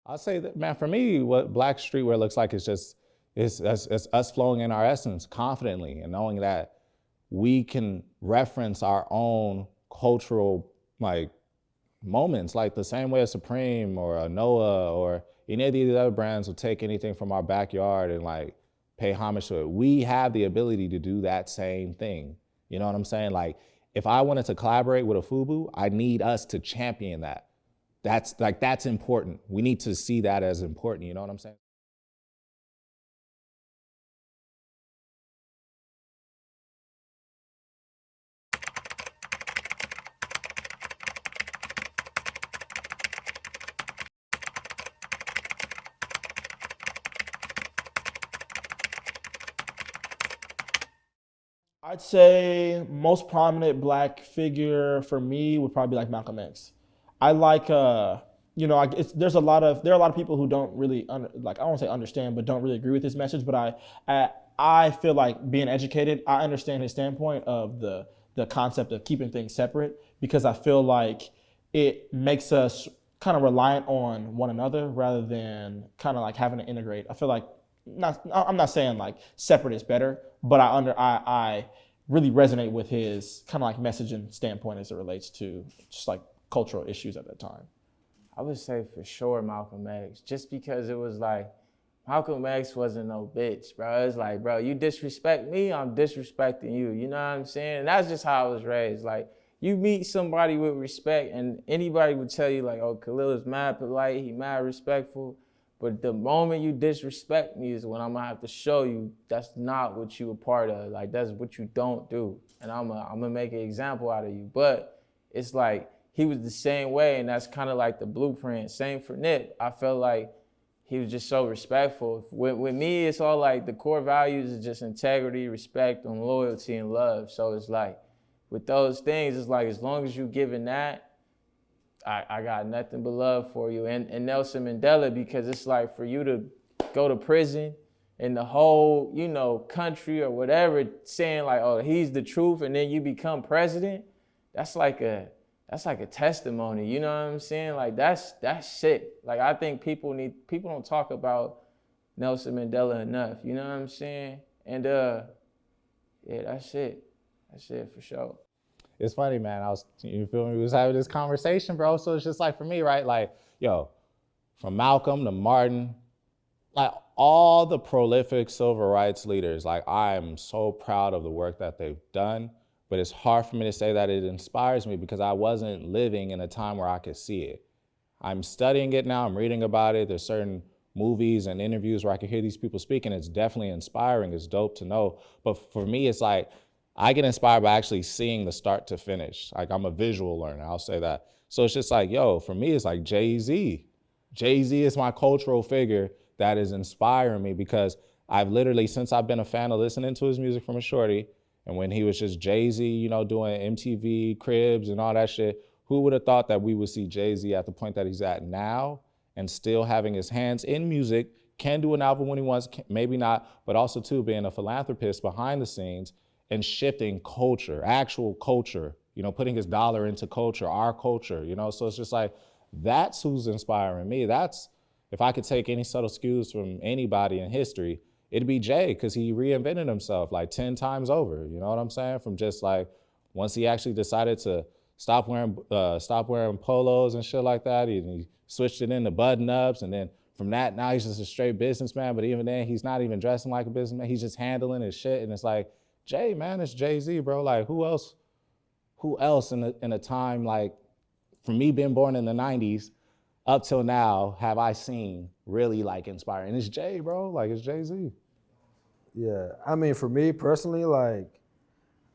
I'll say that, man, for me, what Black streetwear looks like is just, it's us flowing in our essence confidently and knowing that we can reference our own cultural, like, moments, like the same way a Supreme or a Noah or any of these other brands will take anything from our backyard and like pay homage to it. We have the ability to do that same thing. You know what I'm saying? Like, if I wanted to collaborate with a FUBU, I need us to champion that. That's important. We need to see that as important. You know what I'm saying? I'd say most prominent black figure for me would probably be like Malcolm X. I like there are a lot of people who don't really like, I don't say understand, but don't really agree with his message. But I feel like, being educated, I understand his standpoint of the concept of keeping things separate, because I feel like it makes us kind of reliant on one another rather than kind of like having to integrate. I feel like, I'm not saying like separate is better, but I really resonate with his kind of like message and standpoint as it relates to just like cultural issues at that time. I would say for sure Malcolm X, just because it was like, Malcolm X wasn't no bitch, bro. It's like, bro, you disrespect me, I'm disrespecting you. You know what I'm saying? And that's just how I was raised. Like, you meet somebody with respect, and anybody would tell you like, oh, Khalil is mad polite, he mad respectful. But the moment you disrespect me is when I'm gonna have to show you that's not what you a part of. Like, that's what you don't do. And I'm gonna make an example out of you. But it's like, he was the same way, and that's kind of like the blueprint. Same for Nip. I felt like he was just so respectful. With me, it's all like the core values is just integrity, respect, and loyalty and love. So it's like, with those things, it's like, as long as you giving that, I got nothing but love for you. And Nelson Mandela, because it's like, for you to go to prison and the whole, country or whatever saying like, oh, he's the truth, and then you become president, that's like a testimony, you know what I'm saying? Like, that's shit. Like, I think people don't talk about Nelson Mandela enough, you know what I'm saying? And yeah, that's it. That's it for sure. It's funny, man. You feel me? We was having this conversation, bro. So it's just like, for me, right? Like, yo, from Malcolm to Martin, like all the prolific civil rights leaders, like, I am so proud of the work that they've done. But it's hard for me to say that it inspires me, because I wasn't living in a time where I could see it. I'm studying it now, I'm reading about it. There's certain movies and interviews where I can hear these people speak, and it's definitely inspiring. It's dope to know. But for me, it's like, I get inspired by actually seeing the start to finish. Like, I'm a visual learner, I'll say that. So it's just like, yo, for me, it's like Jay-Z. Jay-Z is my cultural figure that is inspiring me, because I've literally, since I've been a fan of listening to his music from a shorty, and when he was just Jay-Z, doing MTV Cribs and all that shit, who would have thought that we would see Jay-Z at the point that he's at now, and still having his hands in music, can do an album when he wants, maybe not, but also too being a philanthropist behind the scenes and shifting culture, actual culture, putting his dollar into culture, our culture, So it's just like, that's who's inspiring me. That's, if I could take any subtle cues from anybody in history, it'd be Jay, because he reinvented himself like 10 times over. You know what I'm saying? From just like, once he actually decided to stop wearing polos and shit like that, he switched it into button ups, and then from that, now he's just a straight businessman. But even then, he's not even dressing like a businessman. He's just handling his shit, and it's like, Jay, man, it's Jay-Z, bro. Like, who else in a time, like, for me being born in the 90s up till now, have I seen really like inspiring? And it's Jay, bro. Like, it's Jay-Z. Yeah, I mean, for me personally, like,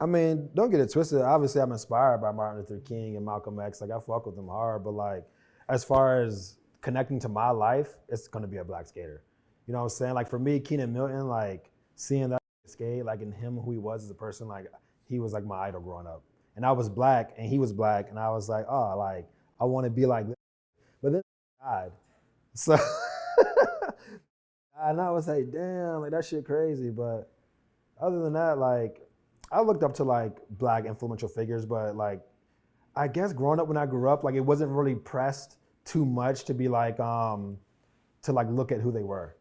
I mean, don't get it twisted. Obviously, I'm inspired by Martin Luther King and Malcolm X. Like, I fuck with them hard, but like, as far as connecting to my life, it's gonna be a black skater. You know what I'm saying? Like, for me, Keenan Milton, like, seeing that skate, like, in him, who he was as a person, like, he was like my idol growing up. And I was black, and he was black, and I was like, oh, like, I want to be like this. But then he died. So, and I was like, damn, like, that shit crazy. But other than that, like, I looked up to like black influential figures, but like, I guess growing up when I grew up, like, it wasn't really pressed too much to be like, to like look at who they were?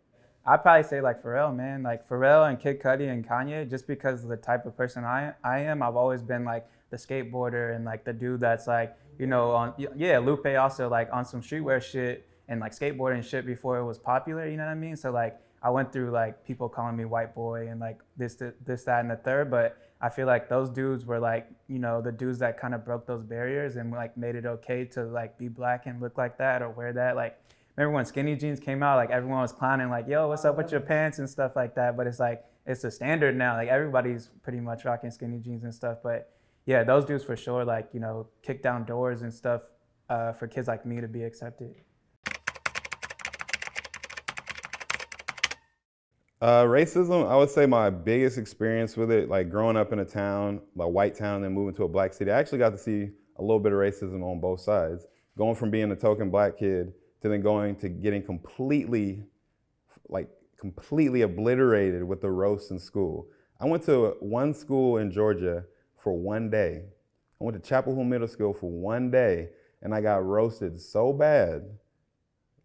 I'd probably say like Pharrell, man. Like Pharrell and Kid Cudi and Kanye, just because of the type of person I am, I've always been like the skateboarder and like the dude that's like, you know, on Lupe also like on some streetwear shit and like skateboarding shit before it was popular, you know what I mean? So like I went through like people calling me white boy and like this, that, and the third, but I feel like those dudes were like, you know, the dudes that kind of broke those barriers and like made it okay to like be black and look like that or wear that. Like, remember when skinny jeans came out, like everyone was clowning like, yo, what's up with your pants and stuff like that. But it's like, it's a standard now. Like everybody's pretty much rocking skinny jeans and stuff. But yeah, those dudes for sure, like, you know, kick down doors and stuff for kids like me to be accepted. Racism, I would say my biggest experience with it, like growing up in a town, a white town, and then moving to a black city, I actually got to see a little bit of racism on both sides. Going from being a token black kid to then going to getting completely obliterated with the roasts in school. I went to one school in Georgia for one day. I went to Chapel Hill Middle School for one day, and I got roasted so bad,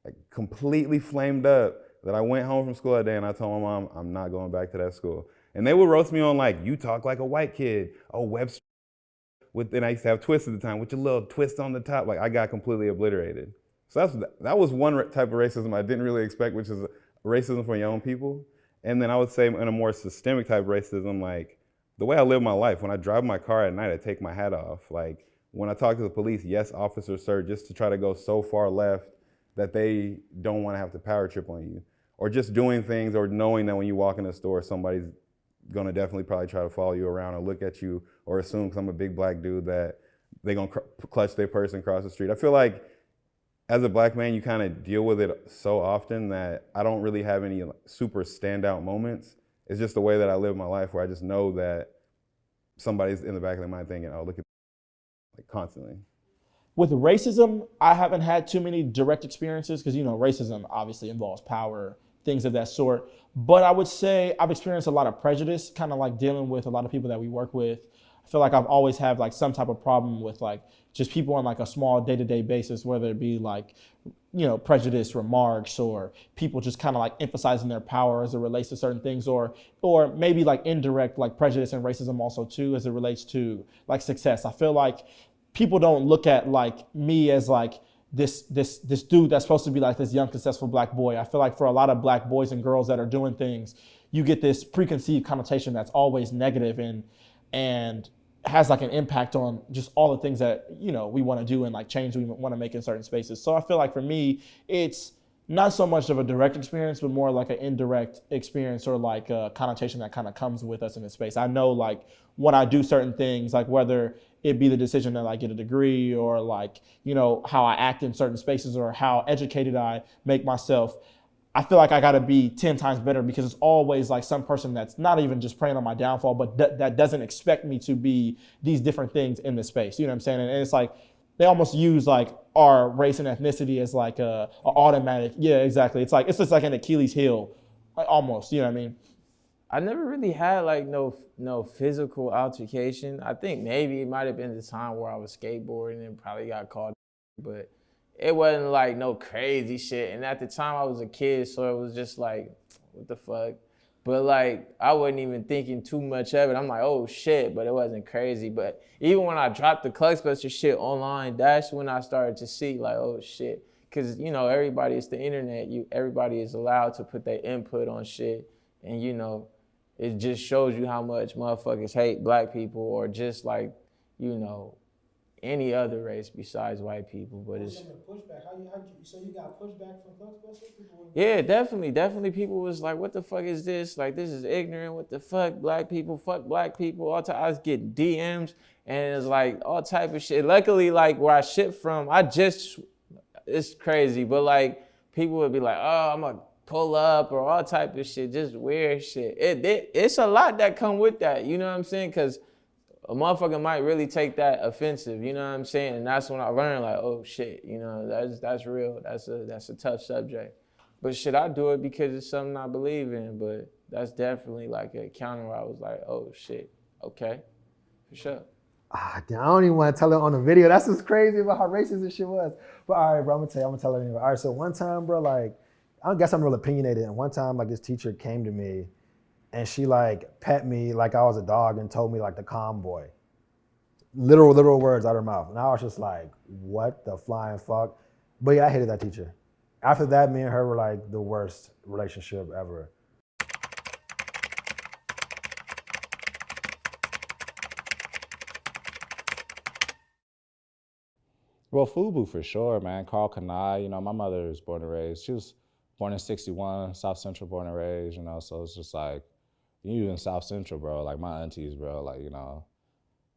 like completely flamed up, that I went home from school that day and I told my mom, I'm not going back to that school. And they would roast me on like, you talk like a white kid. Oh, Webster. And I used to have twists at the time with your little twist on the top. Like I got completely obliterated. So that was one type of racism I didn't really expect, which is racism for young people. And then I would say in a more systemic type of racism, like the way I live my life, when I drive my car at night, I take my hat off. Like when I talk to the police, yes, officer, sir, just to try to go so far left that they don't want to have to power trip on you. Or just doing things or knowing that when you walk in the store, somebody's gonna definitely probably try to follow you around or look at you or assume because I'm a big black dude that they're gonna clutch their purse and cross the street. I feel like as a black man, you kind of deal with it so often that I don't really have any super standout moments. It's just the way that I live my life where I just know that somebody's in the back of their mind thinking, oh, look at like constantly. With racism, I haven't had too many direct experiences because, you know, racism obviously involves power, things of that sort. But I would say I've experienced a lot of prejudice, kind of like dealing with a lot of people that we work with. I feel like I've always had like some type of problem with like just people on like a small day-to-day basis, whether it be like, you know, prejudice remarks or people just kind of like emphasizing their power as it relates to certain things, or maybe like indirect like prejudice and racism also too as it relates to like success. I feel like people don't look at like me as like this dude that's supposed to be like this young successful black boy. I feel like for a lot of black boys and girls that are doing things, you get this preconceived connotation that's always negative and has like an impact on just all the things that, you know, we want to do and like change we want to make in certain spaces. So I feel like for me, it's not so much of a direct experience, but more like an indirect experience or like a connotation that kind of comes with us in this space. I know like when I do certain things, like whether it be the decision that I get a degree or like, you know, how I act in certain spaces or how educated I make myself, I feel like I got to be 10 times better because it's always like some person that's not even just preying on my downfall, but that doesn't expect me to be these different things in this space. You know what I'm saying? And it's like, they almost use like our race and ethnicity as like a automatic. Yeah, exactly. It's just like an Achilles heel, like almost, you know what I mean? I never really had like no physical altercation. I think maybe it might have been the time where I was skateboarding and probably got called, but it wasn't like no crazy shit. And at the time I was a kid, so it was just like, what the fuck? But like, I wasn't even thinking too much of it. I'm like, oh shit, but it wasn't crazy. But even when I dropped the Cluxbuster shit online, that's when I started to see like, oh shit. Cause you know, everybody, it's the internet. Everybody is allowed to put their input on shit. And you know, it just shows you how much motherfuckers hate black people or just like, you know, any other race besides white people. But it's pushback. So you got pushback from Cluxbuster? Yeah, definitely. People was like, "What the fuck is this? Like, this is ignorant. What the fuck? Black people, fuck black people." All time I was getting DMs and it's like all type of shit. Luckily, like where I ship from, it's crazy, but like people would be like, "Oh, I'm gonna pull up," or all type of shit, just weird shit. It's a lot that come with that. You know what I'm saying? Because a motherfucker might really take that offensive, you know what I'm saying? And that's when I learned like, oh shit, you know, that's real. That's a tough subject. But shit, I do it because it's something I believe in. But that's definitely like a counter where I was like, oh shit, okay, for sure. I don't even want to tell it on the video. That's what's crazy about how racist this shit was. But all right, bro, I'm gonna tell it anyway. All right, so one time, bro, like I guess I'm real opinionated. And one time, like this teacher came to me, and she like pet me like I was a dog and told me like the calm boy. Literal words out of her mouth. And I was just like, what the flying fuck? But yeah, I hated that teacher. After that, me and her were like the worst relationship ever. Well, FUBU for sure, man. Carl Kanai, you know, my mother was born and raised. She was born in 61, South Central born and raised, you know, so it's just like, you in South Central, bro, like my aunties, bro, like, you know,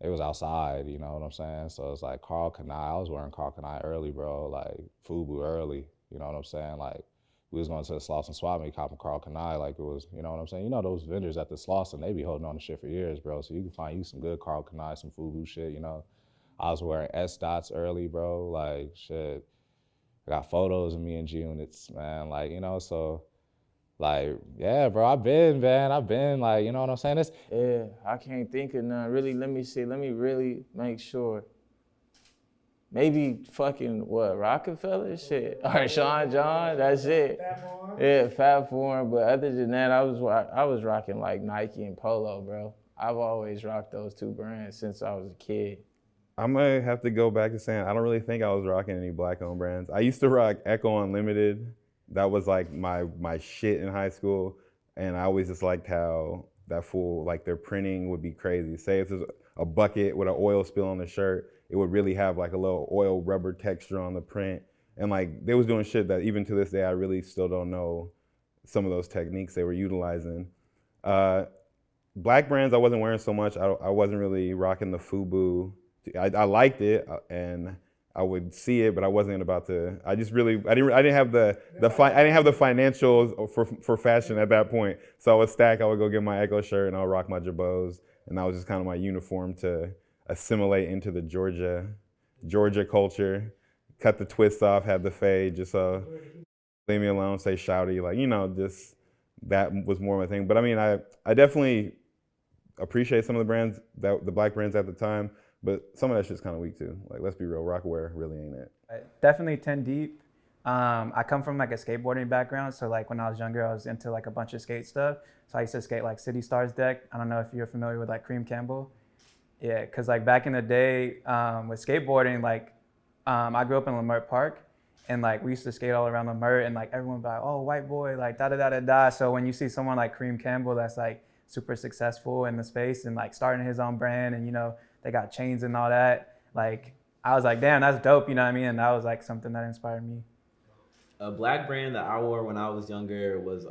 it was outside, you know what I'm saying? So it's like Carl Kanai, I was wearing Carl Kanai early, bro, like FUBU early, you know what I'm saying? Like, we was going to the Slauson Swap meet, copping Carl Kanai, like it was, you know what I'm saying? You know those vendors at the Slauson, they be holding on to shit for years, bro, so you can find you some good Carl Kanai, some FUBU shit, you know? I was wearing S-dots early, bro. Like, shit. I got photos of me in G-Units, man. Like, you know, so, like, yeah, bro, I've been, like, you know what I'm saying? Yeah, I can't think of none. Really, let me see. Let me really make sure. Maybe fucking, what, Rockefeller? Shit. Or Sean John, that's it. Yeah, Fat Foreign. But other than that, I was rocking, like, Nike and Polo, bro. I've always rocked those two brands since I was a kid. I'm gonna have to go back to saying I don't really think I was rocking any black-owned brands. I used to rock Echo Unlimited. That was like my shit in high school, and I always just liked how that fool, like their printing would be crazy. Say if there's a bucket with an oil spill on the shirt, it would really have like a little oil rubber texture on the print, and like they was doing shit that even to this day I really still don't know some of those techniques they were utilizing. Black brands I wasn't wearing so much. I wasn't really rocking the FUBU. I liked it and I would see it, but I wasn't about to. I didn't have the financials for fashion at that point. So I would stack. I would go get my Echo shirt and I would rock my Jabos, and that was just kind of my uniform to assimilate into the Georgia culture. Cut the twists off, have the fade, just leave me alone, say shouty, like, you know, just that was more my thing. But I mean, I definitely appreciate some of the brands, the black brands at the time. But some of that shit's kind of weak too. Like, let's be real, Rockaware really ain't it. Definitely 10 deep. I come from like a skateboarding background, so like when I was younger, I was into like a bunch of skate stuff. So I used to skate like City Stars deck. I don't know if you're familiar with like Cream Campbell. Yeah, cause like back in the day with skateboarding, like I grew up in Leimert Park, and like we used to skate all around Leimert, and like everyone would be like, oh, white boy, like da da da da da. So when you see someone like Cream Campbell that's like super successful in the space and like starting his own brand, and you know, they got chains and all that. Like, I was like, damn, that's dope, you know what I mean? And that was like something that inspired me. A black brand that I wore when I was younger was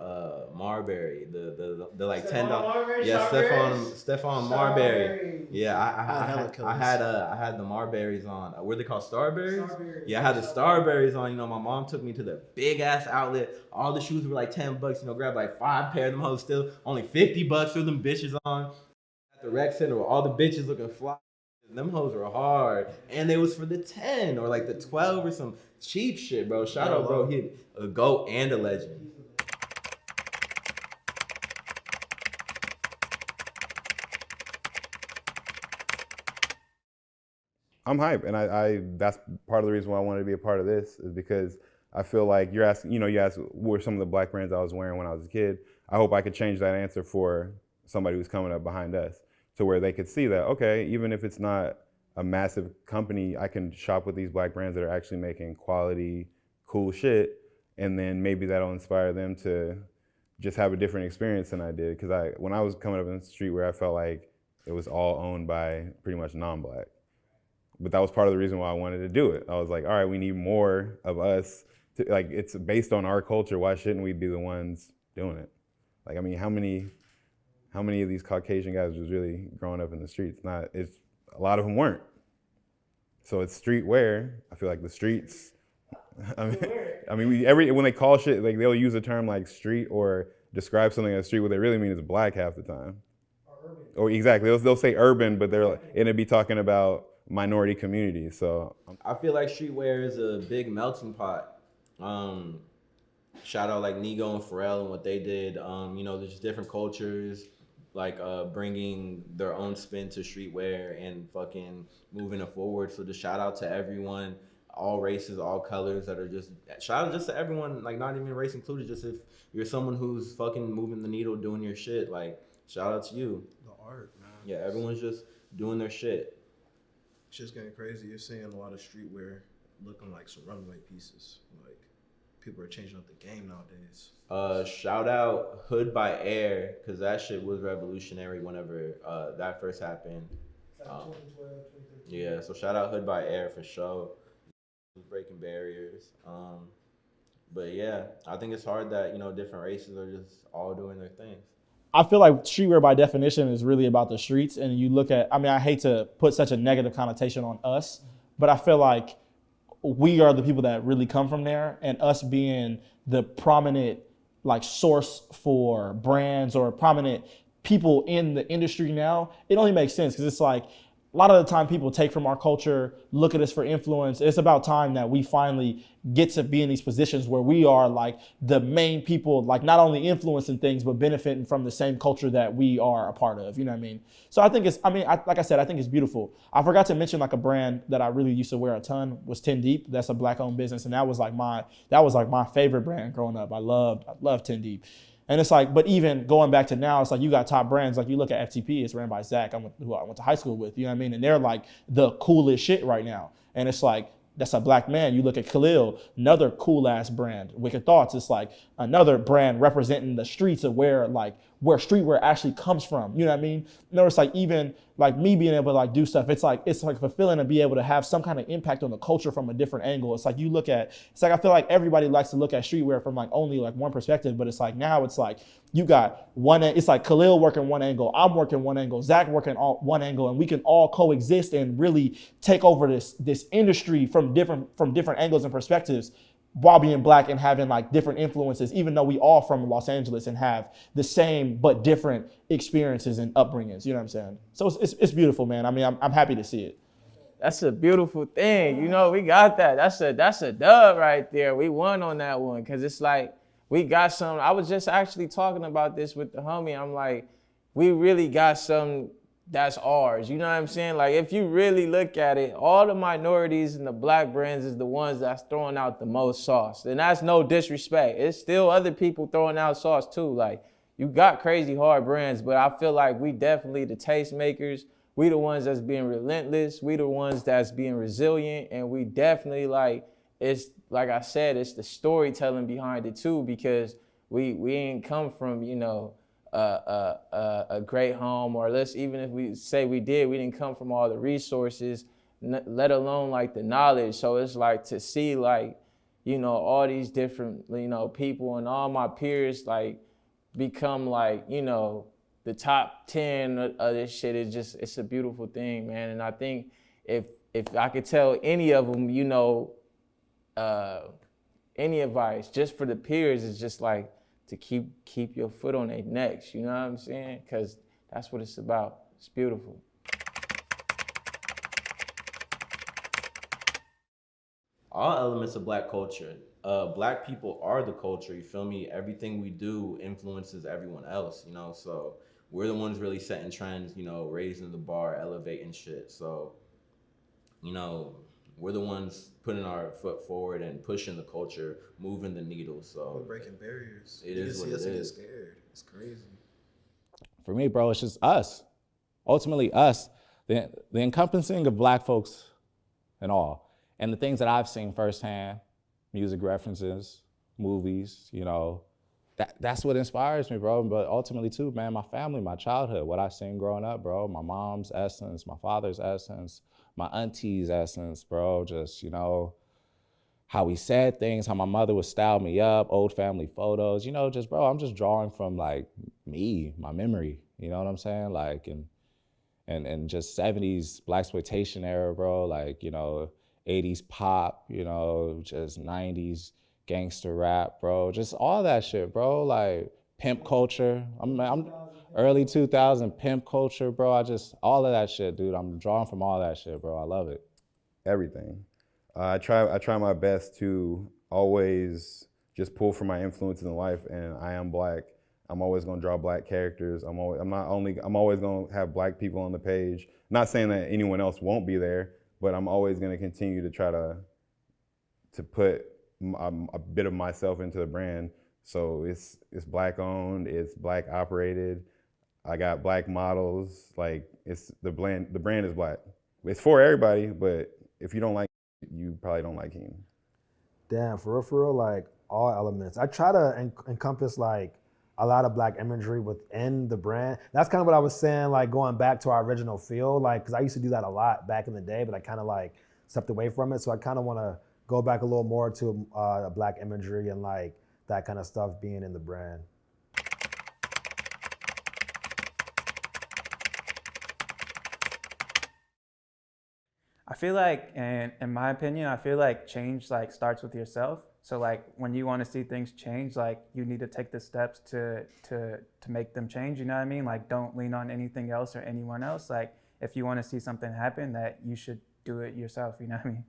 Marbury, the like $10. Yeah, Stephon Marbury. Yeah, I had the Marburys on. What are they called? Starberries? Yeah, I had the Starberries on. You know, my mom took me to the big ass outlet. All the shoes were like $10. You know, grabbed like 5 pair of them hoes. Still only $50 for them bitches on. At the rec center, where all the bitches looking fly. Them hoes were hard, and they was for the 10 or like the 12 or some cheap shit, bro. Shout out, bro. He a GOAT and a legend. I'm hype, and I that's part of the reason why I wanted to be a part of this is because I feel like you asked what were some of the black brands I was wearing when I was a kid. I hope I could change that answer for somebody who's coming up behind us, to where they could see that, okay, even if it's not a massive company, I can shop with these black brands that are actually making quality, cool shit, and then maybe that'll inspire them to just have a different experience than I did. Because when I was coming up in the streetwear, I felt like it was all owned by pretty much non-black. But that was part of the reason why I wanted to do it. I was like, all right, we need more of us. Like, it's based on our culture. Why shouldn't we be the ones doing it? Like, I mean, how many of these Caucasian guys was really growing up in the streets? A lot of them weren't. So it's streetwear. I feel like the streets. I mean, when they call shit, like they'll use a term like street or describe something as street. What they really mean is black half the time. Or exactly, they'll say urban, but it'd be talking about minority communities. So I feel like streetwear is a big melting pot. Shout out like Nigo and Pharrell and what they did. You know, there's different cultures. Like bringing their own spin to streetwear and fucking moving it forward. So just shout out to everyone. all races, all colors that are just shout out just to everyone, like not even race included. Just if you're someone who's fucking moving the needle, doing your shit, like shout out to you. The art, man. Yeah, everyone's just doing their shit. Shit's getting crazy. You're seeing a lot of streetwear looking like some runway pieces. Like people are changing up the game nowadays. Shout out Hood by Air, because that shit was revolutionary whenever that first happened. Yeah, so shout out Hood by Air for sure. Breaking barriers. But yeah, I think it's hard that, you know, different races are just all doing their things. I feel like streetwear by definition is really about the streets. And you look at, I mean, I hate to put such a negative connotation on us, but I feel like we are the people that really come from there, and us being the prominent like source for brands or prominent people in the industry now, it only makes sense because it's like a lot of the time people take from our culture, look at us for influence. It's about time that we finally get to be in these positions where we are like the main people, like not only influencing things, but benefiting from the same culture that we are a part of. You know what I mean? So I think it's, I mean, like I said, I think it's beautiful. I forgot to mention like a brand that I really used to wear a ton was 10 Deep. That's a black owned business. And that was like my favorite brand growing up. I loved 10 Deep. And it's like, but even going back to now, it's like you got top brands. Like you look at FTP, it's ran by Zach, who I went to high school with, you know what I mean? And they're like the coolest shit right now. And it's like, that's a black man. You look at Khalil, another cool ass brand. Wicked Thoughts, it's like another brand representing the streets of where streetwear actually comes from. You know what I mean? Notice like even like me being able to like do stuff, it's like fulfilling to be able to have some kind of impact on the culture from a different angle. It's like you look at, it's like I feel like everybody likes to look at streetwear from like only like one perspective, but it's like now it's like you got one, it's like Khalil working one angle, I'm working one angle, Zach working one angle, and we can all coexist and really take over this industry from different angles and perspectives while being black and having like different influences, even though we all from Los Angeles and have the same but different experiences and upbringings. You know what I'm saying? So it's beautiful, man. I mean, I'm happy to see it. That's a beautiful thing. You know, we got that. That's a dub right there. We won on that one because it's like we got some. I was just actually talking about this with the homie. I'm like, we really got some that's ours. You know what I'm saying? Like, if you really look at it, all the minorities and the black brands is the ones that's throwing out the most sauce. And that's no disrespect. It's still other people throwing out sauce too. Like, you got crazy hard brands, but I feel like we definitely the tastemakers. We the ones that's being relentless. We the ones that's being resilient. And we definitely like, it's like I said, it's the storytelling behind it too, because we ain't come from, you know, a great home, or even if we say we did, we didn't come from all the resources, let alone like the knowledge. So it's like to see like, you know, all these different, you know, people and all my peers like become like, you know, the top 10 of this shit is just, it's a beautiful thing, man. And I think if I could tell any of them, you know, any advice just for the peers is just like, to keep your foot on their necks, you know what I'm saying? Because that's what it's about. It's beautiful. All elements of black culture. Black people are the culture, you feel me? Everything we do influences everyone else, you know? So we're the ones really setting trends, you know, raising the bar, elevating shit. So, you know, we're the ones putting our foot forward and pushing the culture, moving the needle. So we're breaking barriers. It is what it is. Get scared. It's crazy. For me, bro, it's just us. Ultimately, us. The encompassing of black folks and all. And the things that I've seen firsthand, music references, movies, you know, that's what inspires me, bro. But ultimately, too, man, my family, my childhood, what I've seen growing up, bro. My mom's essence, my father's essence, my auntie's essence, bro, just, you know, how we said things, how my mother would style me up, old family photos, you know, just, bro, I'm just drawing from, like, me, my memory, you know what I'm saying? Like, and just 70s blaxploitation era, bro, like, you know, 80s pop, you know, just 90s gangster rap, bro, just all that shit, bro, like, pimp culture, I'm early 2000 pimp culture, bro. All of that shit, dude. I'm drawing from all that shit, bro. I love it. Everything. I try my best to always just pull from my influences in life, and I am black. I'm always gonna draw black characters. I'm always gonna have black people on the page. Not saying that anyone else won't be there, but I'm always gonna continue to try to to put a bit of myself into the brand. So it's black owned, it's black operated. I got black models. Like it's the brand is black. It's for everybody, but if you don't like it, you probably don't like him. Damn, for real, like all elements. I try to encompass like a lot of black imagery within the brand. That's kind of what I was saying, like going back to our original feel, like, cause I used to do that a lot back in the day, but I kind of like stepped away from it. So I kind of want to go back a little more to black imagery and like that kind of stuff being in the brand. I feel like, and in my opinion, I feel like change like starts with yourself. So like when you want to see things change, like you need to take the steps to make them change. You know what I mean? Like don't lean on anything else or anyone else. Like if you want to see something happen, that you should do it yourself. You know what I mean?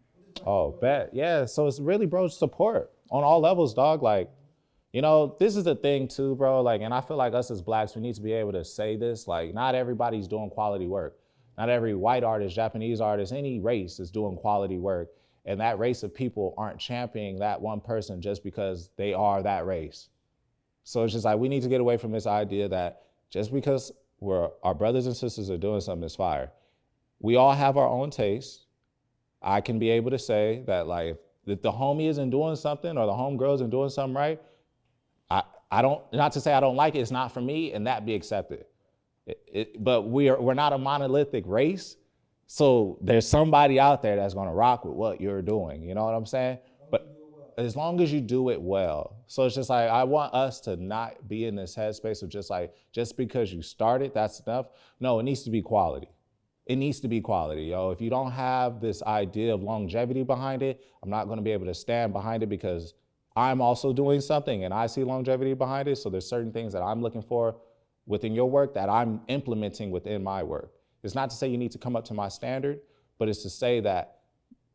Oh, bet. Yeah. So it's really, bro, support on all levels, dog. Like, you know, this is the thing too, bro. Like, and I feel like us as blacks, we need to be able to say this. Like, not everybody's doing quality work. Not every white artist, Japanese artist, any race is doing quality work. And that race of people aren't championing that one person just because they are that race. So it's just like, we need to get away from this idea that just because our brothers and sisters are doing something is fire. We all have our own taste. I can be able to say that like, if the homie isn't doing something or the homegirl isn't doing something right, I don't, not to say I don't like it, it's not for me, and that be accepted. But we're not a monolithic race, so there's somebody out there that's gonna rock with what you're doing, you know what I'm saying? But as long as you do it well. So it's just like, I want us to not be in this headspace of just like, just because you started, that's enough. No, it needs to be quality. It needs to be quality, yo. If you don't have this idea of longevity behind it, I'm not gonna be able to stand behind it because I'm also doing something and I see longevity behind it. So there's certain things that I'm looking for within your work that I'm implementing within my work. It's not to say you need to come up to my standard, but it's to say that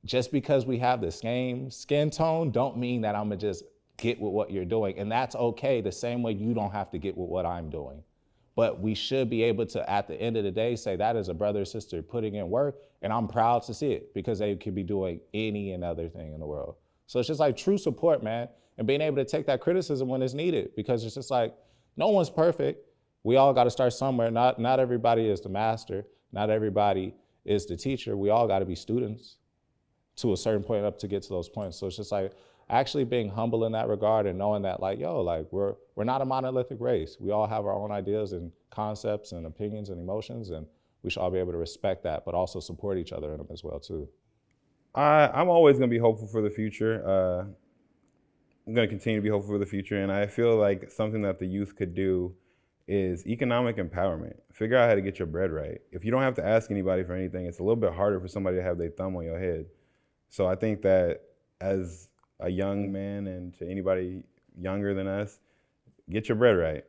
just because we have the same skin tone don't mean that I'm gonna just get with what you're doing. And that's okay, the same way you don't have to get with what I'm doing. But we should be able to, at the end of the day, say that is a brother or sister putting in work, and I'm proud to see it because they could be doing any and other thing in the world. So it's just like true support, man, and being able to take that criticism when it's needed, because it's just like, no one's perfect. We all got to start somewhere. Not everybody is the master. Not everybody is the teacher. We all got to be students to a certain point up to get to those points. So it's just like actually being humble in that regard and knowing that like, yo, like we're not a monolithic race. We all have our own ideas and concepts and opinions and emotions, and we should all be able to respect that, but also support each other in them as well too. I'm always gonna be hopeful for the future. I'm gonna continue to be hopeful for the future, and I feel like something that the youth could do is economic empowerment. Figure out how to get your bread right. If you don't have to ask anybody for anything, it's a little bit harder for somebody to have their thumb on your head. So I think that as a young man and to anybody younger than us, get your bread right.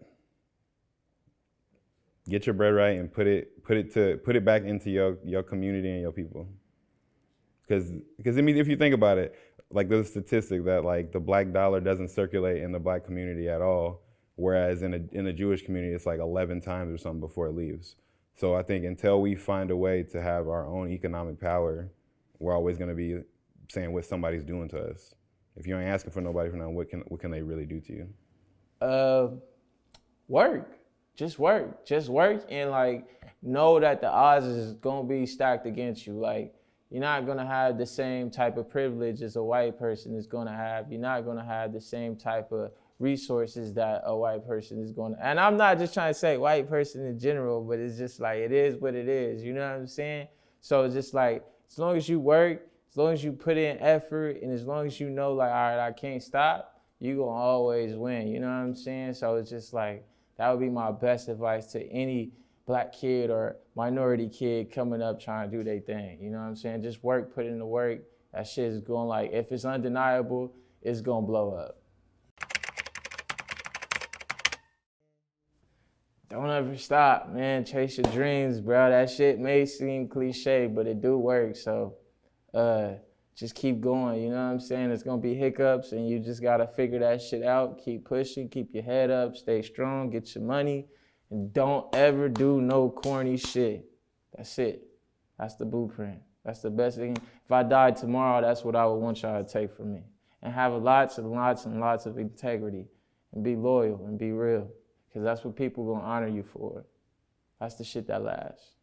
Get your bread right and put it back into your community and your people. Because I mean, if you think about it, like there's a statistic that like the black dollar doesn't circulate in the black community at all. Whereas in the Jewish community, it's like 11 times or something before it leaves. So I think until we find a way to have our own economic power, we're always going to be saying what somebody's doing to us. If you ain't asking for nobody for nothing, what can they really do to you? Work. Just work, and like know that the odds is gonna be stacked against you. Like you're not gonna have the same type of privilege as a white person is gonna have. You're not gonna have the same type of resources that a white person is going to, and I'm not just trying to say white person in general, but it's just like, it is what it is, you know what I'm saying? So it's just like, as long as you work, as long as you put in effort, and as long as you know like, all right, I can't stop, you're going to always win, you know what I'm saying? So it's just like, that would be my best advice to any black kid or minority kid coming up trying to do their thing, you know what I'm saying? Just work, put in the work, that shit is going like, if it's undeniable, it's going to blow up. Don't ever stop, man. Chase your dreams, bro. That shit may seem cliche, but it do work. So just keep going, you know what I'm saying? It's gonna be hiccups and you just gotta figure that shit out. Keep pushing, keep your head up, stay strong, get your money, and don't ever do no corny shit. That's it. That's the blueprint. That's the best thing. If I died tomorrow, that's what I would want y'all to take from me. And have lots and lots and lots of integrity and be loyal and be real. Because that's what people gonna honor you for. That's the shit that lasts.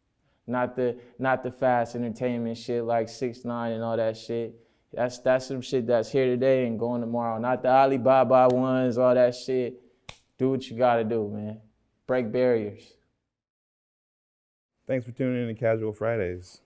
Not the fast entertainment shit like 6ix9ine and all that shit. That's some shit that's here today and going tomorrow. Not the Alibaba ones, all that shit. Do what you gotta do, man. Break barriers. Thanks for tuning in to Casual Fridays.